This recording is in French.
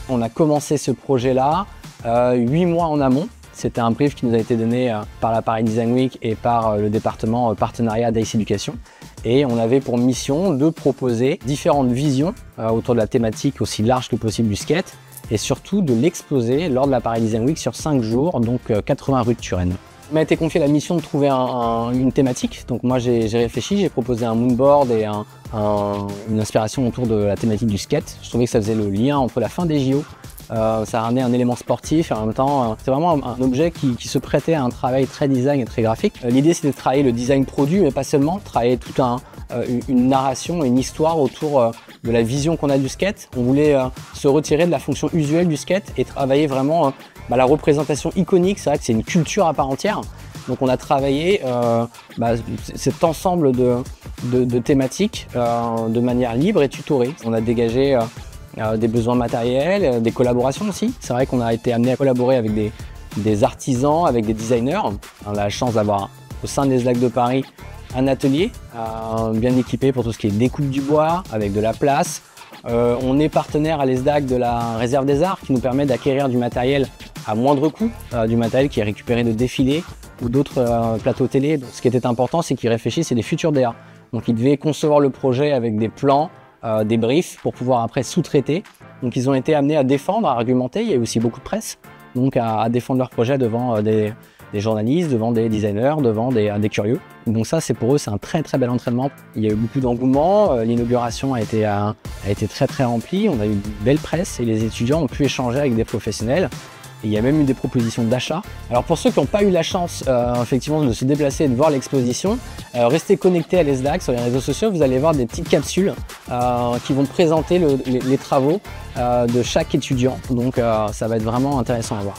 On a commencé ce projet-là 8 mois en amont. C'était un brief qui nous a été donné par la Paris Design Week et par le département partenariat d'AIS Éducation. Et on avait pour mission de proposer différentes visions autour de la thématique aussi large que possible du skate et surtout de l'exposer lors de la Paris Design Week sur 5 jours, donc 80 rues de Turenne. Il m'a été confié la mission de trouver une thématique. Donc moi j'ai réfléchi, j'ai proposé un moonboard et une inspiration autour de la thématique du skate. Je trouvais que ça faisait le lien entre la fin des JO. Ça ramenait un élément sportif et en même temps c'est vraiment un objet qui se prêtait à un travail très design et très graphique. L'idée c'était de travailler le design produit mais pas seulement, travailler toute une narration et une histoire autour de la vision qu'on a du skate. On voulait se retirer de la fonction usuelle du skate et travailler vraiment la représentation iconique. C'est vrai que c'est une culture à part entière. Donc on a travaillé cet ensemble de thématiques de manière libre et tutorée. On a dégagé des besoins matériels, des collaborations aussi. C'est vrai qu'on a été amené à collaborer avec des artisans, avec des designers. On a la chance d'avoir au sein des SDAC de Paris un atelier bien équipé pour tout ce qui est découpe du bois, avec de la place. On est partenaire à l'ESDAC de la Réserve des Arts qui nous permet d'acquérir du matériel à moindre coût, du matériel qui est récupéré de défilés ou d'autres plateaux télé. Donc, ce qui était important, c'est qu'ils réfléchissent à des futurs DA. Donc ils devaient concevoir le projet avec des plans, des briefs pour pouvoir après sous-traiter. Donc ils ont été amenés à défendre, à argumenter. Il y a eu aussi beaucoup de presse, donc à défendre leur projet devant des journalistes, devant des designers, devant des curieux. Donc ça, c'est pour eux, c'est un très très bel entraînement. Il y a eu beaucoup d'engouement, l'inauguration a été très très remplie, on a eu une belle presse et les étudiants ont pu échanger avec des professionnels. Et il y a même eu des propositions d'achat. Alors pour ceux qui n'ont pas eu la chance effectivement de se déplacer et de voir l'exposition, restez connectés à l'ESDAC sur les réseaux sociaux, vous allez voir des petites capsules qui vont présenter les travaux de chaque étudiant. Donc ça va être vraiment intéressant à voir.